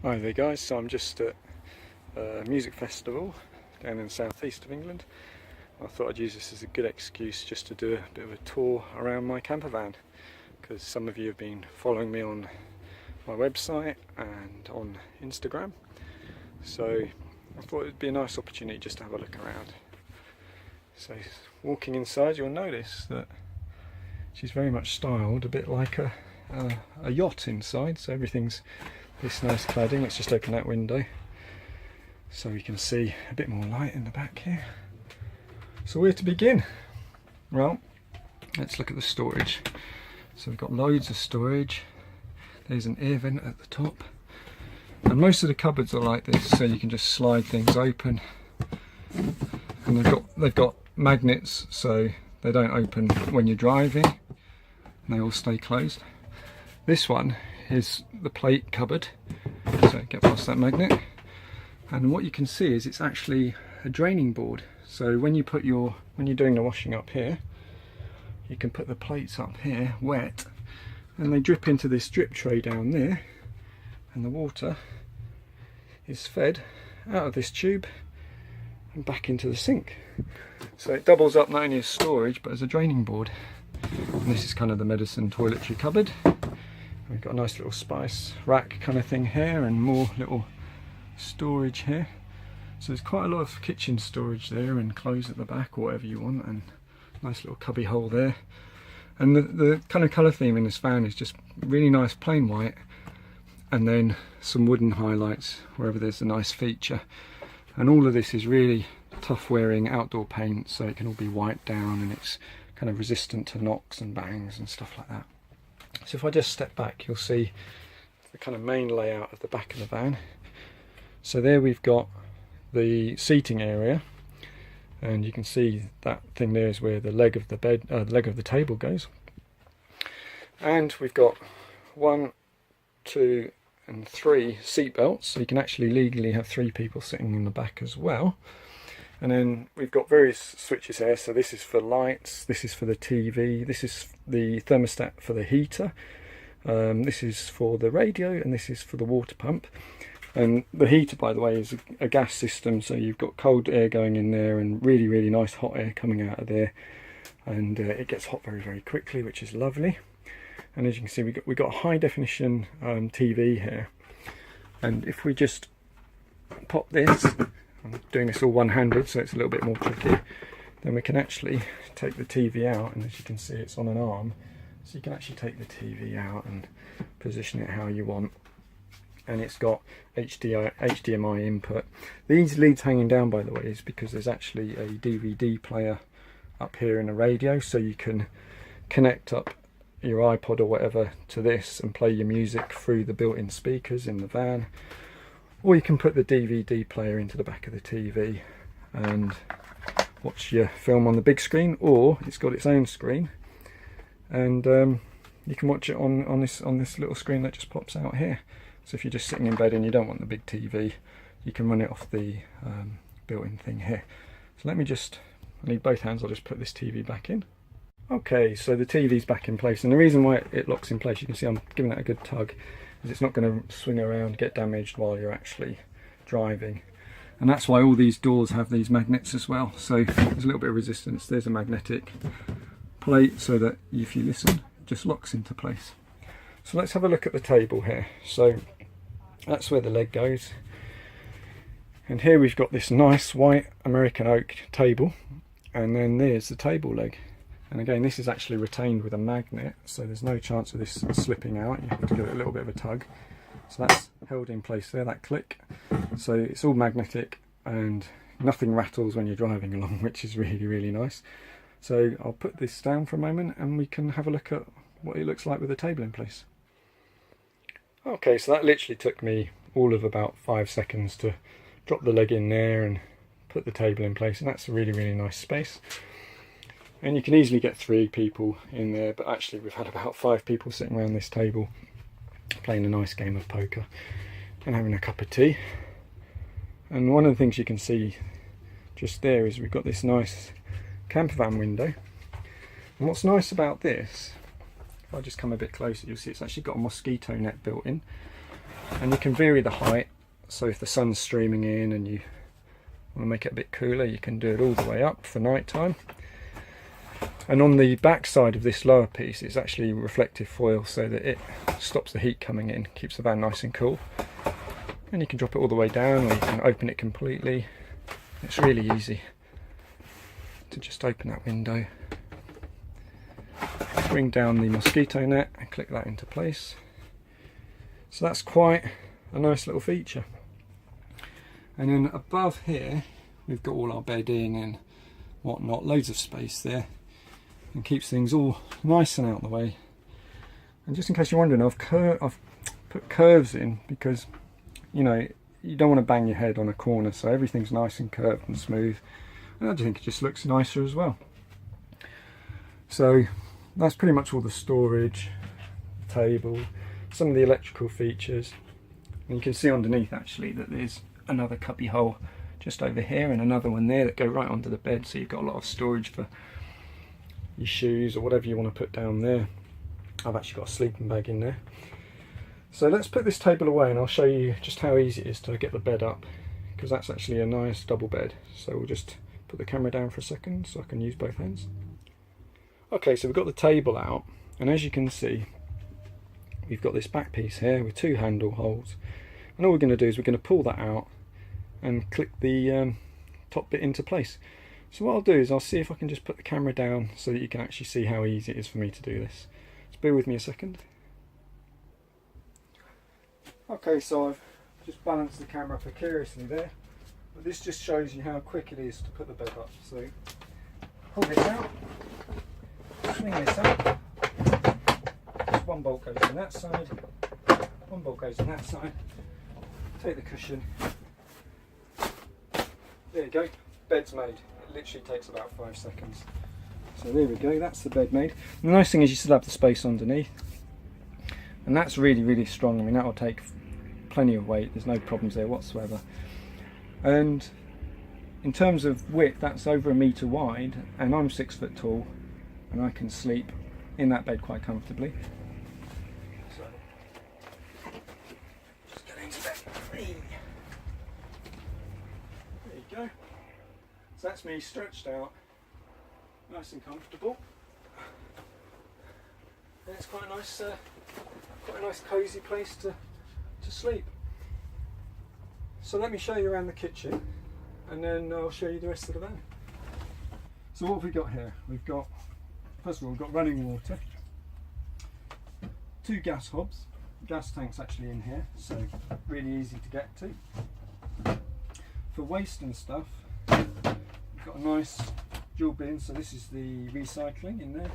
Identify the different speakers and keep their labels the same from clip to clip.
Speaker 1: Hi there guys, so I'm just at a music festival down in the southeast of England. I thought I'd use this as a good excuse just to do a bit of a tour around my camper van, because some of you have been following me on my website and on Instagram, so I thought it'd be a nice opportunity just to have a look around. So walking inside, you'll notice that she's very much styled a bit like a yacht inside, so everything's this nice cladding. Let's just open that window so we can see a bit more light in the back here. So where to begin? Well, let's look at the storage. So we've got loads of storage. There's an air vent at the top, and most of the cupboards are like this, so you can just slide things open, and they've got magnets so they don't open when you're driving, and they all stay closed. This one is the plate cupboard, so get past that magnet, and what you can see is it's actually a draining board. So when you're doing the washing up here, you can put the plates up here wet, and they drip into this drip tray down there, and the water is fed out of this tube and back into the sink. So it doubles up not only as storage but as a draining board. And this is kind of the medicine toiletry cupboard. We've got a nice little spice rack kind of thing here, and more little storage here. So there's quite a lot of kitchen storage there, and clothes at the back or whatever you want, and nice little cubby hole there. And the kind of colour theme in this van is just really nice plain white, and then some wooden highlights wherever there's a nice feature. And all of this is really tough wearing outdoor paint, so it can all be wiped down, and it's kind of resistant to knocks and bangs and stuff like that. So if I just step back, you'll see the kind of main layout of the back of the van. So there we've got the seating area, and you can see that thing there is where the leg of the table goes. And we've got 1, 2 and 3 seat belts, so you can actually legally have 3 people sitting in the back as well. And then we've got various switches here. So this is for lights, this is for the TV, this is the thermostat for the heater, this is for the radio, and this is for the water pump. And the heater, by the way, is a gas system, so you've got cold air going in there and really, really nice hot air coming out of there, and it gets hot very, very quickly, which is lovely. And as you can see, we got a high definition TV here, and if we just pop this, I'm doing this all one-handed, so it's a little bit more tricky, then we can actually take the TV out, and as you can see, it's on an arm, so you can actually take the TV out and position it how you want. And it's got HDMI input. These leads hanging down, by the way, is because there's actually a DVD player up here and a radio, so you can connect up your iPod or whatever to this and play your music through the built-in speakers in the van. Or you can put the DVD player into the back of the TV and watch your film on the big screen, or it's got its own screen, and you can watch it on this little screen that just pops out here. So if you're just sitting in bed and you don't want the big TV, you can run it off the built-in thing here. So I need both hands, I'll just put this TV back in. Okay, so the TV's back in place, and the reason why it locks in place, you can see I'm giving that a good tug, is it's not going to swing around, get damaged while you're actually driving. And that's why all these doors have these magnets as well, so there's a little bit of resistance. There's a magnetic plate so that if you listen, it just locks into place. So let's have a look at the table here. So that's where the leg goes, and here we've got this nice white American oak table, and then there's the table leg. And again, this is actually retained with a magnet, so there's no chance of this slipping out. You have to give it a little bit of a tug. So that's held in place there, that click. So it's all magnetic and nothing rattles when you're driving along, which is really, really nice. So I'll put this down for a moment and we can have a look at what it looks like with the table in place. Okay, so that literally took me all of about 5 seconds to drop the leg in there and put the table in place, and that's a really, really nice space. And you can easily get 3 people in there, but actually we've had about 5 people sitting around this table playing a nice game of poker and having a cup of tea. And one of the things you can see just there is we've got this nice campervan window. And what's nice about this, if I just come a bit closer, you'll see it's actually got a mosquito net built in. and you can vary the height. So if the sun's streaming in and you want to make it a bit cooler, you can do it all the way up for night time. And on the back side of this lower piece, it's actually reflective foil so that it stops the heat coming in, keeps the van nice and cool. And you can drop it all the way down, or you can open it completely. It's really easy to just open that window, bring down the mosquito net and click that into place. So that's quite a nice little feature. And then above here we've got all our bedding and whatnot, loads of space there, and keeps things all nice and out of the way. And just in case you're wondering, I've put curves in because, you know, you don't want to bang your head on a corner, so everything's nice and curved and smooth, and I just think it just looks nicer as well. So that's pretty much all the storage, table, some of the electrical features, and you can see underneath actually that there's another cubby hole just over here and another one there that go right onto the bed, so you've got a lot of storage for your shoes or whatever you want to put down there. I've actually got a sleeping bag in there. So let's put this table away and I'll show you just how easy it is to get the bed up, because that's actually a nice double bed. So we'll just put the camera down for a second so I can use both hands. Okay, so we've got the table out, and as you can see we've got this back piece here with two handle holes, and all we're going to do is we're going to pull that out and click the top bit into place. So what I'll do is I'll see if I can just put the camera down so that you can actually see how easy it is for me to do this. Just bear with me a second. Okay, so I've just balanced the camera precariously there, but this just shows you how quick it is to put the bed up. So pull this out, swing this up, just one bolt goes in that side, one bolt goes in that side, take the cushion, there you go, bed's made. It literally takes about 5 seconds. So there we go, that's the bed made. And the nice thing is you still have the space underneath, and that's really, really strong. I mean, that will take plenty of weight, there's no problems there whatsoever. And in terms of width, that's over 1 metre wide, and I'm 6 foot tall, and I can sleep in that bed quite comfortably. So just get into bed. There you go. So that's me stretched out, nice and comfortable. And it's quite a nice cosy place to sleep. So let me show you around the kitchen, and then I'll show you the rest of the van. So what have we got here? We've got, first of all, we've got running water, 2 gas hobs, gas tanks actually in here, so really easy to get to. For waste and stuff, we've got a nice dual bin, so this is the recycling in there,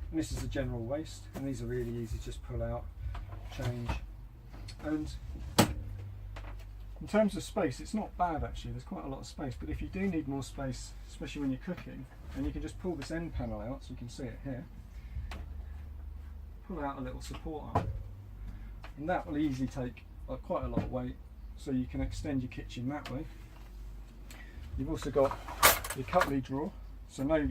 Speaker 1: and this is the general waste, and these are really easy to just pull out, change. And in terms of space, it's not bad actually, there's quite a lot of space, but if you do need more space, especially when you're cooking, then you can just pull this end panel out, so you can see it here, pull out a little support arm, and that will easily take quite a lot of weight, so you can extend your kitchen that way. You've also got your cutlery drawer, so no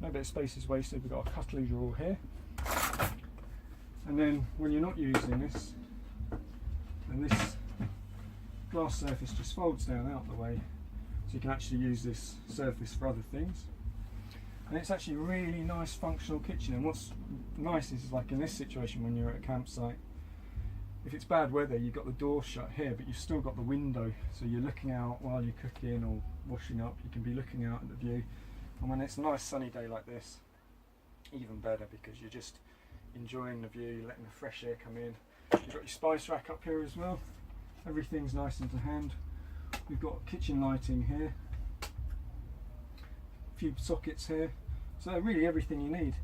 Speaker 1: bit of space is wasted. We've got a cutlery drawer here, and then when you're not using this, then this glass surface just folds down out the way, so you can actually use this surface for other things. And it's actually a really nice functional kitchen, and what's nice is, like in this situation when you're at a campsite, if it's bad weather you've got the door shut here, but you've still got the window, so you're looking out while you're cooking or washing up, you can be looking out at the view. And when it's a nice sunny day like this, even better, because you're just enjoying the view, letting the fresh air come in. You've got your spice rack up here as well, everything's nice and to hand. We've got kitchen lighting here, a few sockets here, so really everything you need.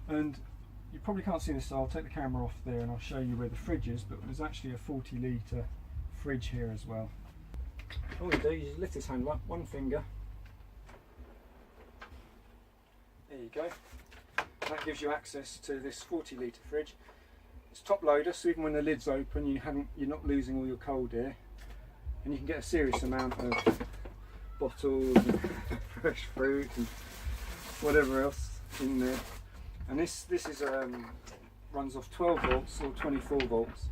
Speaker 1: And you probably can't see this, so I'll take the camera off there and I'll show you where the fridge is, but there's actually a 40 litre fridge here as well. All you do is you lift this hand up, one finger, there you go. That gives you access to this 40 litre fridge. It's top loader, so even when the lid's open you're not losing all your cold air, and you can get a serious amount of bottles and fresh fruit and whatever else in there. And this is runs off 12 volts or 24 volts,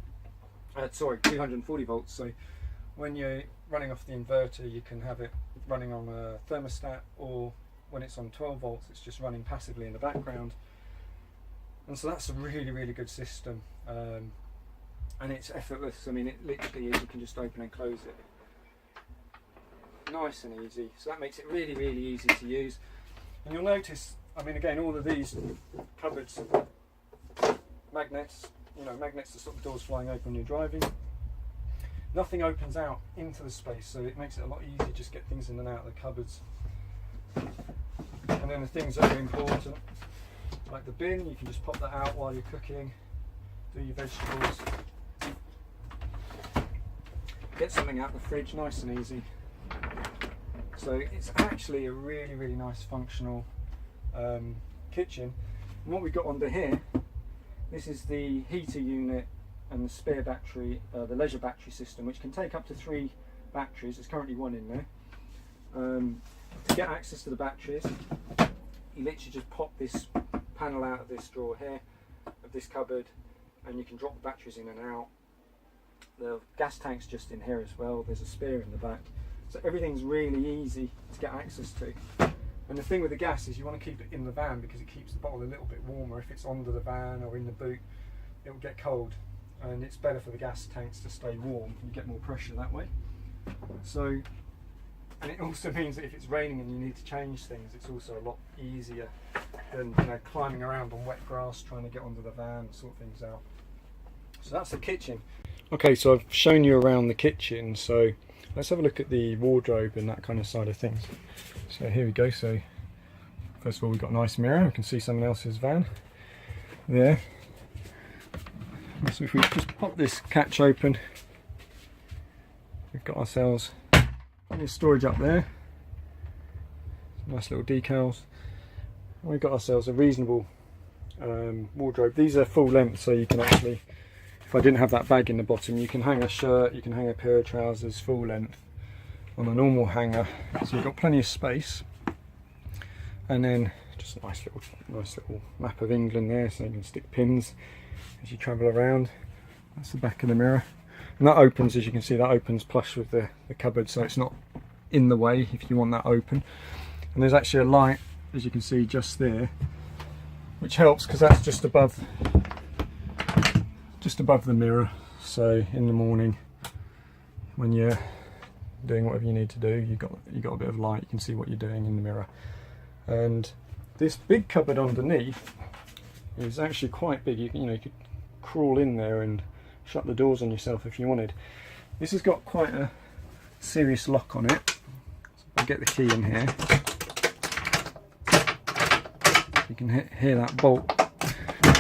Speaker 1: sorry, 240 volts. So when you're running off the inverter, you can have it running on a thermostat, or when it's on 12 volts, it's just running passively in the background. And so that's a really, really good system. And it's effortless. I mean, it literally is, you can just open and close it. Nice and easy. So that makes it really, really easy to use. And you'll notice, I mean, again, all of these cupboards, magnets, you know, magnets to stop the doors flying open when you're driving. Nothing opens out into the space, so it makes it a lot easier to just get things in and out of the cupboards. And then the things that are important, like the bin, you can just pop that out while you're cooking, do your vegetables. Get something out of the fridge nice and easy. So it's actually a really, really nice functional kitchen. And what we've got under here, this is the heater unit and the spare battery, the leisure battery system, which can take up to 3 batteries. There's currently 1 in there. To get access to the batteries, you literally just pop this panel out of this drawer here, of this cupboard, and you can drop the batteries in and out. The gas tank's just in here as well. There's a spare in the back. So everything's really easy to get access to. And the thing with the gas is you want to keep it in the van because it keeps the bottle a little bit warmer. If it's under the van or in the boot, it will get cold. And it's better for the gas tanks to stay warm. You get more pressure that way. So, and it also means that if it's raining and you need to change things, it's also a lot easier than, you know, climbing around on wet grass trying to get onto the van and sort things out. So that's the kitchen. Okay, so I've shown you around the kitchen, so let's have a look at the wardrobe and that kind of side of things. So here we go. So first of all, we've got a nice mirror. We can see someone else's van there. So if we just pop this catch open, we've got ourselves plenty of storage up there. Some nice little decals. And we've got ourselves a reasonable wardrobe. These are full length, so you can actually, if I didn't have that bag in the bottom, you can hang a shirt, you can hang a pair of trousers full length on a normal hanger. So you've got plenty of space. And then just a nice little map of England there, so you can stick pins as you travel around. That's the back of the mirror. And that opens, as you can see, that opens plush with the cupboard, so it's not in the way if you want that open. And there's actually a light, as you can see, just there, which helps because that's just above the mirror. So in the morning, when you're doing whatever you need to do, you got a bit of light. You can see what you're doing in the mirror. And this big cupboard underneath is actually quite big. You know, you could crawl in there and shut the doors on yourself if you wanted. This has got quite a serious lock on it. So I'll get the key in here. You can hear that bolt.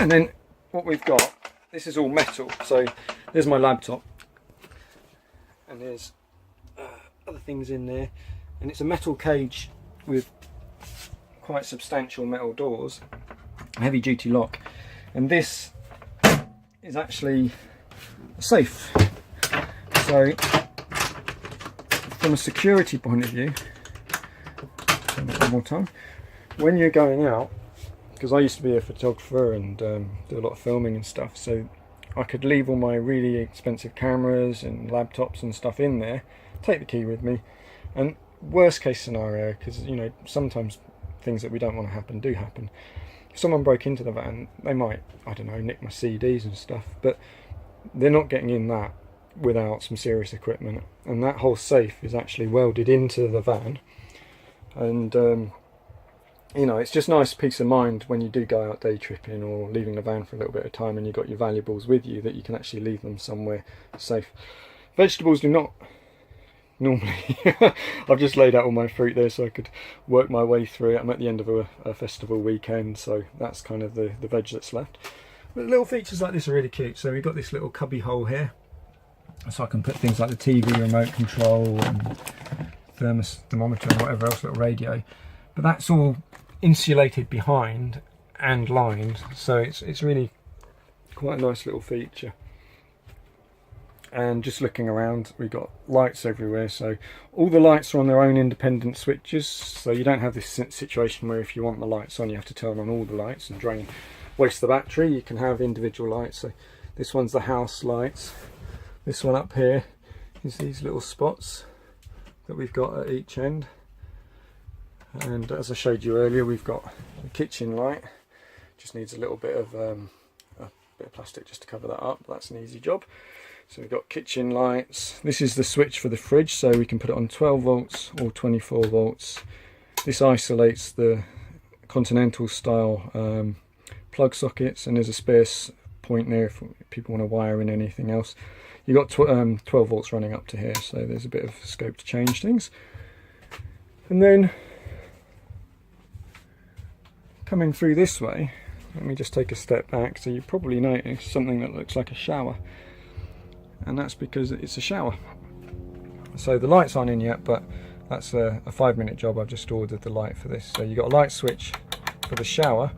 Speaker 1: And then what we've got, this is all metal. So there's my laptop, and there's other things in there, and it's a metal cage with quite substantial metal doors, heavy duty lock, and this is actually a safe. So from a security point of view, turn it one more time, when you're going out, because I used to be a photographer and do a lot of filming and stuff, so I could leave all my really expensive cameras and laptops and stuff in there, take the key with me, and worst case scenario, because you know sometimes things that we don't want to happen do happen. If someone broke into the van, they might, I don't know, nick my CDs and stuff, but they're not getting in that without some serious equipment. And that whole safe is actually welded into the van, and you know, it's just nice peace of mind when you do go out day tripping or leaving the van for a little bit of time and you've got your valuables with you, that you can actually leave them somewhere safe. Vegetables do not normally. I've just laid out all my fruit there so I could work my way through it. I'm at the end of a festival weekend, so that's kind of the veg that's left. But little features like this are really cute. So we've got this little cubby hole here, so I can put things like the TV remote control and thermometer and whatever else, little radio. But that's all insulated behind and lined, so it's really quite a nice little feature. And just looking around, we've got lights everywhere, so all the lights are on their own independent switches, so you don't have this situation where if you want the lights on you have to turn on all the lights and waste the battery. You can have individual lights. So this one's the house lights, This one up here is these little spots that we've got at each end, and as I showed you earlier, we've got the kitchen light. Just needs a little bit of plastic just to cover that up. That's an easy job. So we've got kitchen lights. This is the switch for the fridge, so we can put it on 12 volts or 24 volts. This isolates the continental style plug sockets, and there's a spare point there if people want to wire in anything else. You've got 12 volts running up to here, so there's a bit of scope to change things. And then coming through this way, let me just take a step back, so you probably notice something that looks like a shower, and that's because it's a shower. So the lights aren't in yet, but that's a 5-minute job. I've just ordered the light for this. So you've got a light switch for the shower,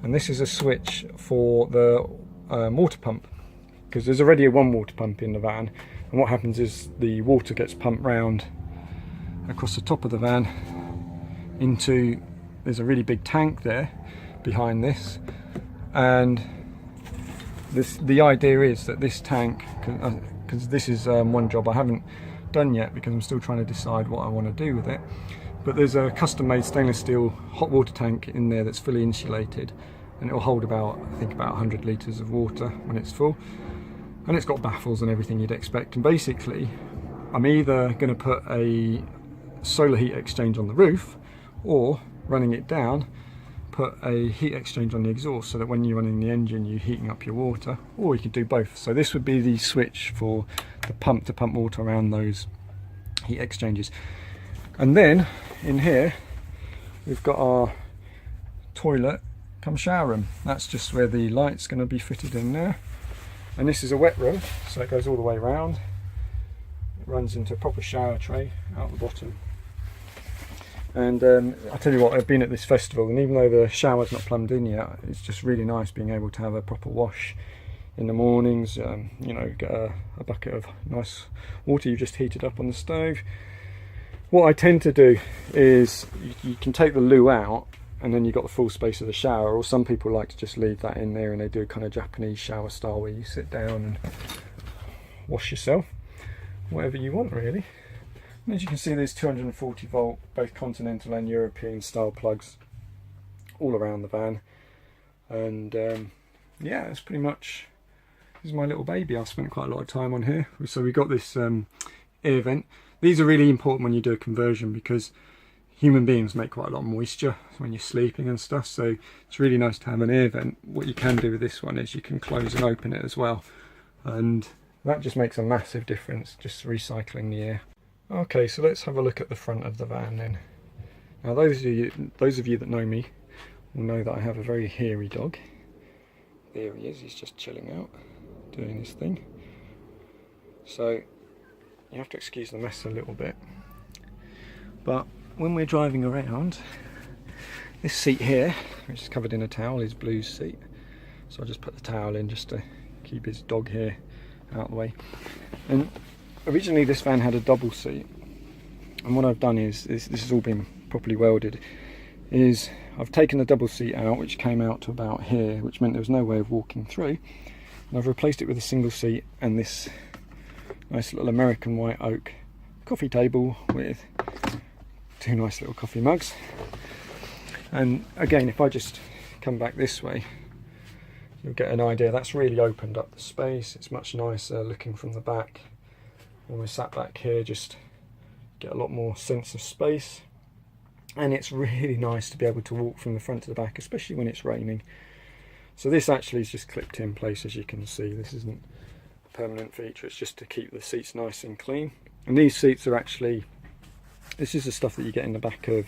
Speaker 1: and this is a switch for the water pump, because there's already one water pump in the van, and what happens is the water gets pumped round across the top of the van into, there's a really big tank there behind this, and the idea is that this tank, because this is one job I haven't done yet because I'm still trying to decide what I want to do with it, but there's a custom made stainless steel hot water tank in there that's fully insulated, and it will hold about, I think, about 100 litres of water when it's full, and it's got baffles and everything you'd expect. And basically I'm either going to put a solar heat exchange on the roof, or running it down, put a heat exchange on the exhaust, so that when you're running the engine you're heating up your water, or you can do both. So this would be the switch for the pump to pump water around those heat exchanges. And then in here we've got our toilet come shower room. That's just where the light's going to be fitted in there, and this is a wet room, so it goes all the way around. It runs into a proper shower tray out the bottom. And I tell you what, I've been at this festival, and even though the shower's not plumbed in yet, it's just really nice being able to have a proper wash in the mornings. You know, get a bucket of nice water you've just heated up on the stove. What I tend to do is you can take the loo out, and then you've got the full space of the shower, or some people like to just leave that in there, and they do a kind of Japanese shower style where you sit down and wash yourself, whatever you want really. And as you can see, there's 240 volt, both continental and European style plugs all around the van. And yeah, that's pretty much, this is my little baby. I've spent quite a lot of time on here. So we got this air vent. These are really important when you do a conversion, because human beings make quite a lot of moisture when you're sleeping and stuff, so it's really nice to have an air vent. What you can do with this one is you can close and open it as well, and that just makes a massive difference, just recycling the air. Okay, so let's have a look at the front of the van then. Now those of you that know me will know that I have a very hairy dog. There he is, he's just chilling out, doing his thing. So you have to excuse the mess a little bit. But when we're driving around, this seat here, which is covered in a towel, is Blue's seat. So I just put the towel in just to keep his dog hair out of the way. And originally this van had a double seat, and what I've done is, this has all been properly welded, is I've taken the double seat out, which came out to about here, which meant there was no way of walking through, and I've replaced it with a single seat and this nice little American white oak coffee table with 2 nice little coffee mugs. And again, if I just come back this way, you'll get an idea. That's really opened up the space. It's much nicer looking from the back. When we're sat back here, just get a lot more sense of space, and it's really nice to be able to walk from the front to the back, especially when it's raining. So this actually is just clipped in place, as you can see. This isn't a permanent feature, it's just to keep the seats nice and clean. And these seats are actually, this is the stuff that you get in the back of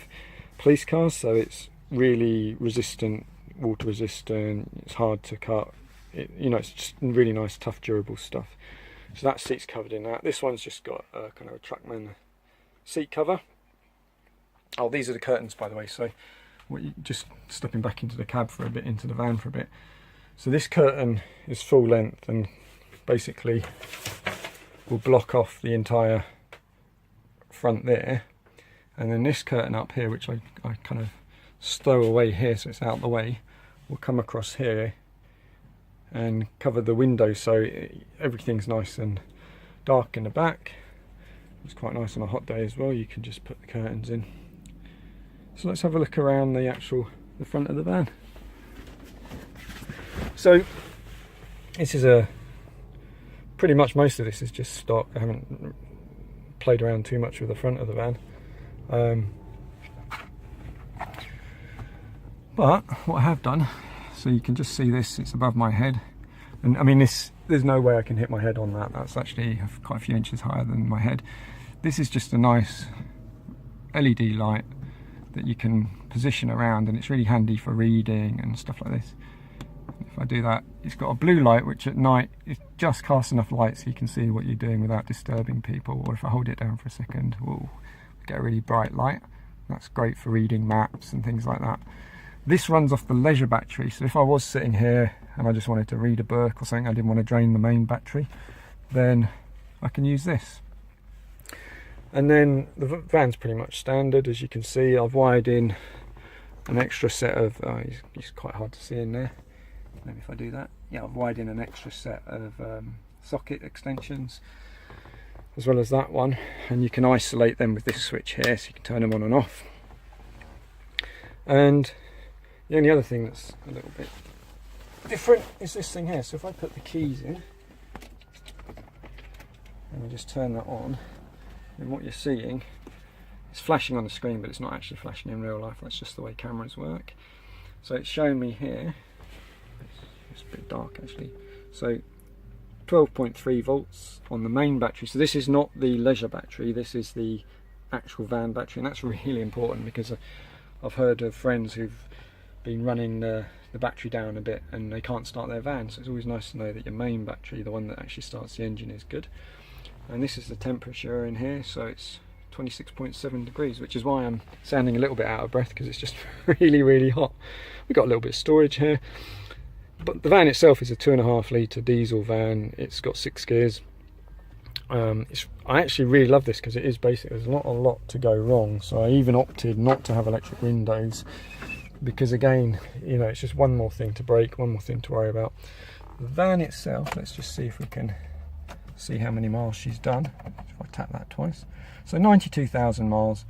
Speaker 1: police cars, so it's really resistant, water resistant, it's hard to cut, you know, it's just really nice, tough, durable stuff. So that seat's covered in that. This one's just got a kind of a Truckman seat cover. Oh, these are the curtains, by the way, so just stepping back into the cab for a bit, into the van for a bit. So this curtain is full length and basically will block off the entire front there. And then this curtain up here, which I kind of stow away here so it's out the way, will come across here and cover the window, so everything's nice and dark in the back. It's quite nice on a hot day as well, you can just put the curtains in. So let's have a look around the front of the van. So this is pretty much most of this is just stock. I haven't played around too much with the front of the van. But what I have done, so you can just see this, it's above my head. And I mean, there's no way I can hit my head on that. That's actually quite a few inches higher than my head. This is just a nice LED light that you can position around, and it's really handy for reading and stuff like this. If I do that, it's got a blue light which at night it just casts enough light so you can see what you're doing without disturbing people. Or if I hold it down for a second, we'll get a really bright light. That's great for reading maps and things like that. This runs off the leisure battery, so if I was sitting here and I just wanted to read a book or something, I didn't want to drain the main battery, then I can use this. And then the van's pretty much standard, as you can see. I've wired in an extra set of, he's quite hard to see in there, maybe if I do that. Yeah, I've wired in an extra set of socket extensions, as well as that one, and you can isolate them with this switch here, so you can turn them on and off. And the only other thing that's a little bit different is this thing here. So if I put the keys in and I just turn that on, then what you're seeing, it's flashing on the screen, but it's not actually flashing in real life. That's just the way cameras work. So it's showing me here, it's a bit dark actually, so 12.3 volts on the main battery. So this is not the leisure battery, this is the actual van battery, and that's really important because I've heard of friends who've been running the battery down a bit and they can't start their van, so it's always nice to know that your main battery, the one that actually starts the engine, is good. And this is the temperature in here, so it's 26.7 degrees, which is why I'm sounding a little bit out of breath, because it's just really hot. We've got a little bit of storage here, but the van itself is a 2.5 litre diesel van. It's got 6 gears. I actually really love this because it is basic. There's not a lot to go wrong, so I even opted not to have electric windows, because again, you know, it's just one more thing to break, one more thing to worry about. The van itself, let's just see if we can see how many miles she's done. If I tap that twice, so 92,000 miles.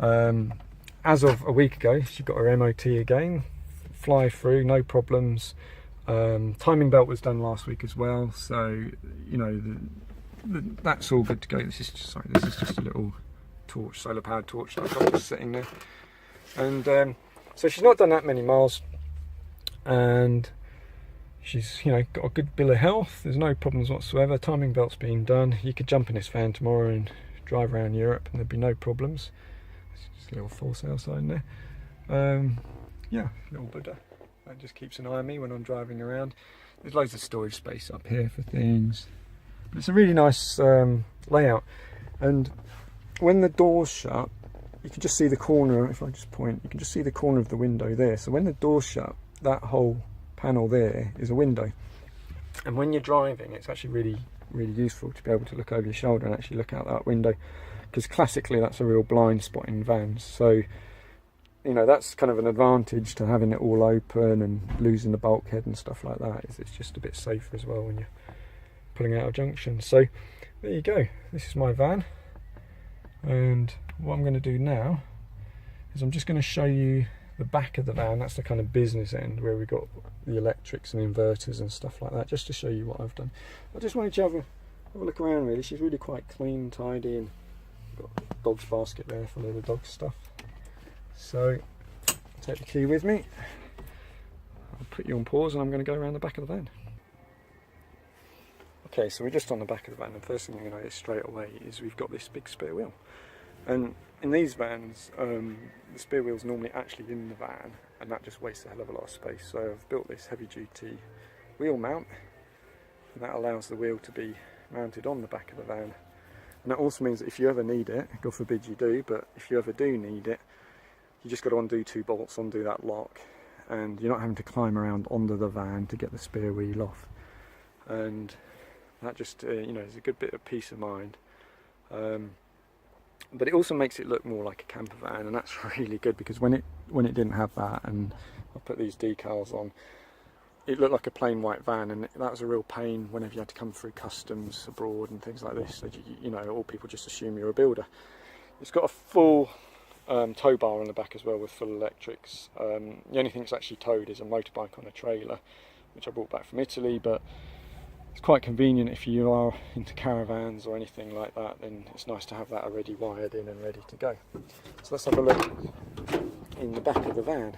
Speaker 1: As of a week ago, she got her MOT again, fly through, no problems. Timing belt was done last week as well, so you know that's all good to go. This is just, sorry, this is just a little torch, solar powered torch that I've got just sitting there. And so she's not done that many miles, and she's, you know, got a good bill of health. There's no problems whatsoever. Timing belt's been done. You could jump in this van tomorrow and drive around Europe and there'd be no problems. Just a little for sale sign there. Yeah, little Buddha. That just keeps an eye on me when I'm driving around. There's loads of storage space up here for things. But it's a really nice layout. And when the door's shut, you can just see the corner. If I just point, you can just see the corner of the window there. So when the door's shut, that whole panel there is a window. And when you're driving, it's actually really useful to be able to look over your shoulder and actually look out that window, because classically that's a real blind spot in vans. So you know, that's kind of an advantage to having it all open and losing the bulkhead and stuff like that. Is it's just a bit safer as well when you're pulling out of junction. So there you go, this is my van, and what I'm going to do now is I'm just going to show you the back of the van. That's the kind of business end where we've got the electrics and inverters and stuff like that, just to show you what I've done. I just wanted to have a look around really. She's really quite clean, tidy, and got a dog's basket there full of the dog stuff. So I'll take the key with me, I'll put you on pause, and I'm going to go around the back of the van. Okay, so we're just on the back of the van, and the first thing you notice straight away is we've got this big spare wheel. And in these vans, the spare wheel's normally actually in the van, and that just wastes a hell of a lot of space. So I've built this heavy duty wheel mount, and that allows the wheel to be mounted on the back of the van. And that also means that if you ever need it, God forbid you do, but if you ever do need it, you just got to undo 2 bolts, undo that lock, and you're not having to climb around under the van to get the spare wheel off. And that just, you know, is a good bit of peace of mind. But it also makes it look more like a camper van, and that's really good, because when it didn't have that, and I put these decals on, it looked like a plain white van, and that was a real pain whenever you had to come through customs abroad and things like this. So you know, all people just assume you're a builder. It's got a full tow bar on the back as well with full electrics. The only thing that's actually towed is a motorbike on a trailer, which I brought back from Italy, but it's quite convenient if you are into caravans or anything like that. Then it's nice to have that already wired in and ready to go. So let's have a look in the back of the van.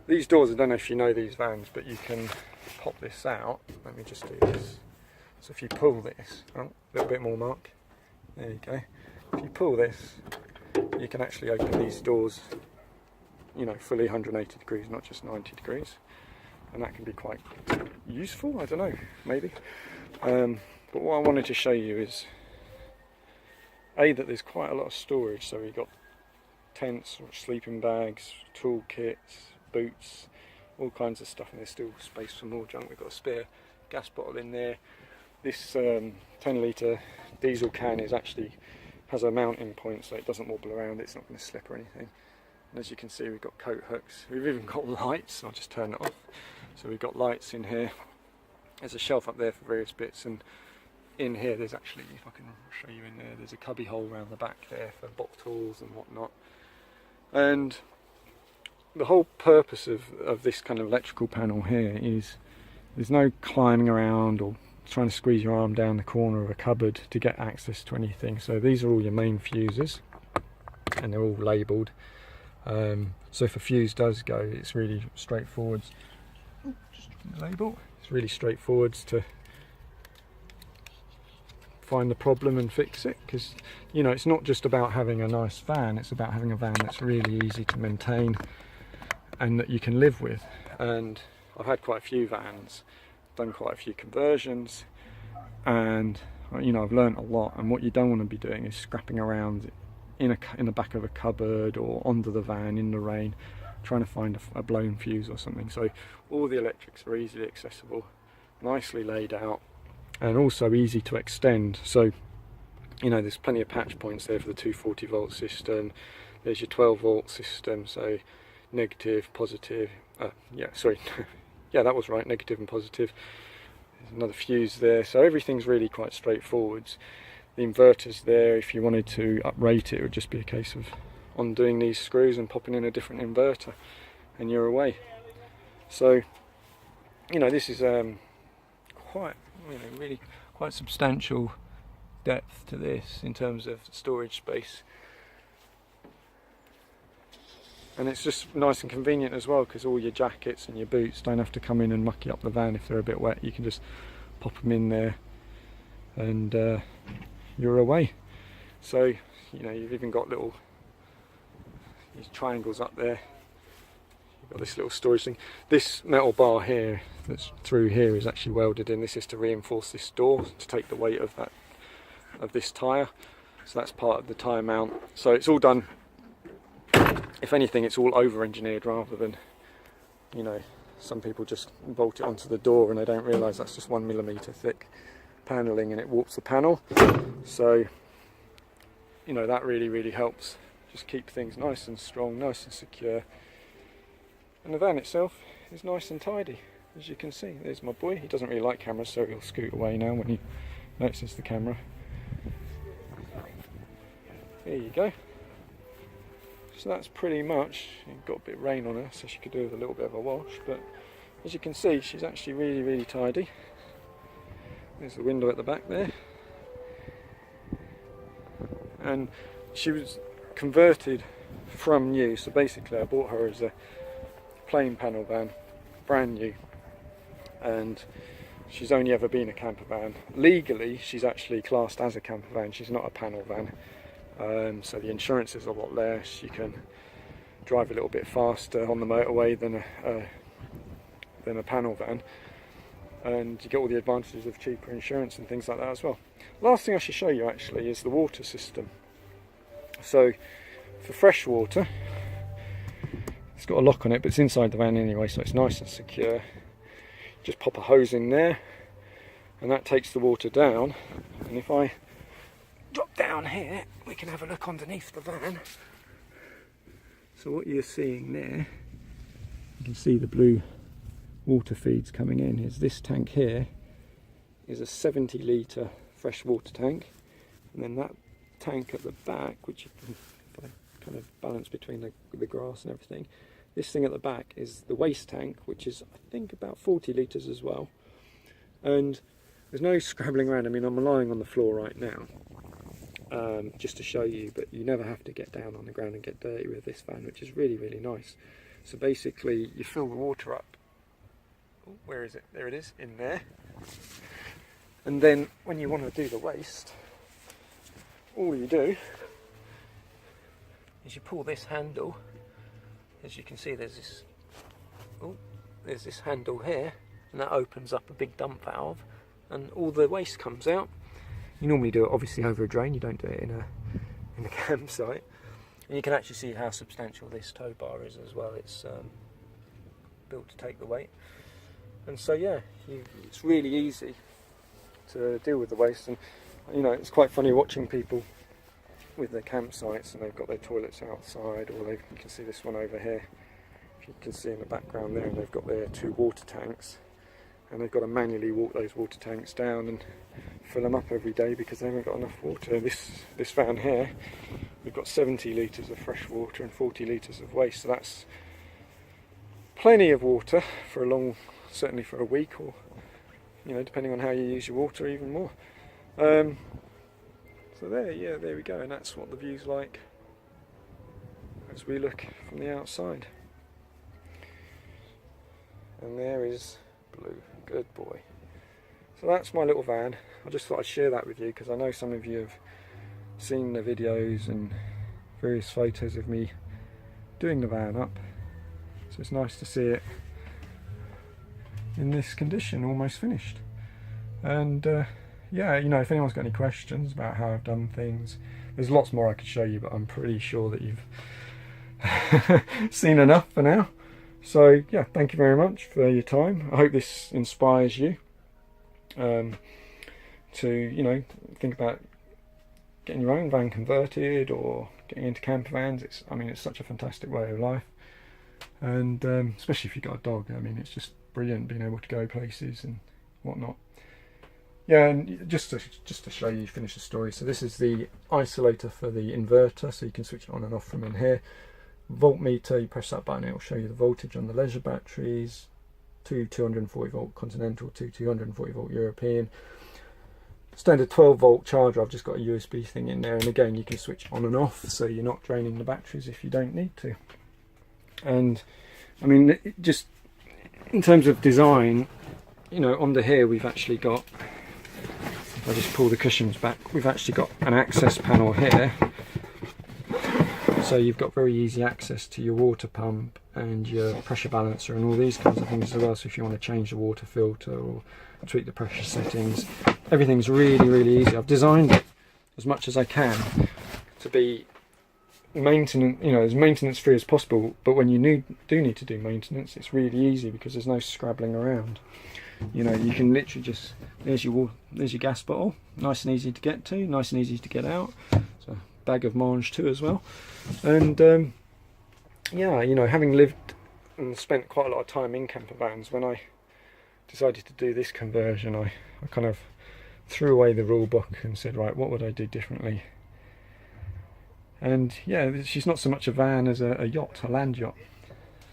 Speaker 1: These doors, I don't know if you know these vans, but you can pop this out. Let me just do this. So if you pull this, oh, a little bit more, Mark. There you go. If you pull this, you can actually open these doors, you know, fully 180 degrees, not just 90 degrees. And that can be quite useful, I don't know, maybe. But what I wanted to show you is, A, that there's quite a lot of storage. So we've got tents, sleeping bags, tool kits, boots, all kinds of stuff, and there's still space for more junk. We've got a spare gas bottle in there. This 10 litre diesel can has a mounting point, so it doesn't wobble around, it's not going to slip or anything. And as you can see, we've got coat hooks, we've even got lights. I'll just turn it off. So we've got lights in here. There's a shelf up there for various bits, and in here there's actually, if I can show you in there, there's a cubby hole around the back there for bottles and whatnot. And the whole purpose of this kind of electrical panel here is there's no climbing around or trying to squeeze your arm down the corner of a cupboard to get access to anything. So these are all your main fuses, and they're all labelled. So if a fuse does go, it's really straightforward. Just the label. It's really straightforward to find the problem and fix it, because you know, it's not just about having a nice van, it's about having a van that's really easy to maintain and that you can live with. And I've had quite a few vans, done quite a few conversions, and you know, I've learnt a lot. And what you don't want to be doing is scrapping around in the back of a cupboard or under the van in the rain trying to find a blown fuse or something. So all the electrics are easily accessible, nicely laid out, and also easy to extend. So you know, there's plenty of patch points there for the 240 volt system. There's your 12 volt system, so negative, positive, yeah, that was right, negative and positive. There's another fuse there, so everything's really quite straightforward. The inverter's there. If you wanted to uprate it would just be a case of undoing these screws and popping in a different inverter, and you're away. So you know, this is quite, you know, really quite substantial depth to this in terms of storage space. And it's just nice and convenient as well, because all your jackets and your boots don't have to come in and mucky up the van if they're a bit wet. You can just pop them in there and you're away. So you know, you've even got these triangles up there. You've got this little storage thing. This metal bar here that's through here is actually welded in. This is to reinforce this door, to take the weight of this tyre. So that's part of the tyre mount. So it's all done, if anything, it's all over-engineered, rather than, you know, some people just bolt it onto the door and they don't realise that's just 1mm thick panelling and it warps the panel. So, you know, that really helps just keep things nice and strong, nice and secure. And the van itself is nice and tidy, as you can see. There's my boy. He doesn't really like cameras, so he'll scoot away now when he notices the camera. There you go. So that's pretty much, it got a bit of rain on her, so she could do with a little bit of a wash, but as you can see, she's actually really tidy. There's the window at the back there. And she was converted from new, so basically I bought her as a plain panel van, brand new, and she's only ever been a camper van. Legally, she's actually classed as a camper van, she's not a panel van. So the insurance is a lot less, you can drive a little bit faster on the motorway than a panel van, and you get all the advantages of cheaper insurance and things like that as well. Last thing I should show you actually is the water system. So for fresh water, it's got a lock on it, but it's inside the van anyway, so it's nice and secure. Just pop a hose in there and that takes the water down, and if I drop down here we can have a look underneath the van. So what you're seeing there, you can see the blue water feeds coming in is this tank here is a 70 litre freshwater tank, and then that tank at the back, which you can kind of balance between the grass and everything, this thing at the back is the waste tank, which is I think about 40 litres as well. And there's no scrabbling around. I mean, I'm lying on the floor right now just to show you, but you never have to get down on the ground and get dirty with this van, which is really, really nice. So basically you fill the water up. Oh, where is it? There it is, in there. And then when you want to do the waste, all you do is you pull this handle. As you can see, there's this handle here, and that opens up a big dump valve, and all the waste comes out. You normally do it obviously over a drain, you don't do it in a campsite. And you can actually see how substantial this tow bar is as well. It's built to take the weight. And so yeah, it's really easy to deal with the waste. And you know, it's quite funny watching people with their campsites and they've got their toilets outside, or you can see this one over here, if you can see in the background there, and they've got their 2 water tanks, and they've got to manually walk those water tanks down and fill them up every day because they haven't got enough water. This van here, we've got 70 litres of fresh water and 40 litres of waste, so that's plenty of water for a long, certainly for a week, or you know, depending on how you use your water, even more. So there we go, and that's what the view's like as we look from the outside. And there is Blue, good boy. So that's my little van. I just thought I'd share that with you because I know some of you have seen the videos and various photos of me doing the van up. So it's nice to see it in this condition, almost finished. And yeah, you know, if anyone's got any questions about how I've done things, there's lots more I could show you, but I'm pretty sure that you've seen enough for now. So yeah, thank you very much for your time. I hope this inspires you to, you know, think about getting your own van converted or getting into camper vans. I mean, it's such a fantastic way of life, and especially if you've got a dog. I mean, it's just brilliant being able to go places and whatnot. Yeah, and just to show you, finish the story. So this is the isolator for the inverter, so you can switch it on and off from in here. Voltmeter, you press that button, it will show you the voltage on the leisure batteries. 2 240 volt Continental, 2 240 volt European. Standard 12 volt charger. I've just got a USB thing in there, and again you can switch on and off, so you're not draining the batteries if you don't need to. And I mean, just in terms of design, you know, under here we've actually got, if I just pull the cushions back, we've actually got an access panel here. So you've got very easy access to your water pump and your pressure balancer and all these kinds of things as well. So if you want to change the water filter or tweak the pressure settings, everything's really, really easy. I've designed it as much as I can to be maintenance, you know, as maintenance free as possible. But when you do need to do maintenance, it's really easy because there's no scrabbling around. You know, you can literally just, there's your gas bottle, nice and easy to get to, nice and easy to get out. So bag of mange too as well. And yeah, you know, having lived and spent quite a lot of time in camper vans, when I decided to do this conversion, I kind of threw away the rule book and said, right, what would I do differently? And yeah, she's not so much a van as a yacht, a land yacht.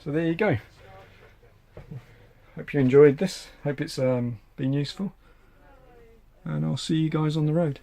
Speaker 1: So there you go. Hope you enjoyed this. Hope it's been useful, and I'll see you guys on the road.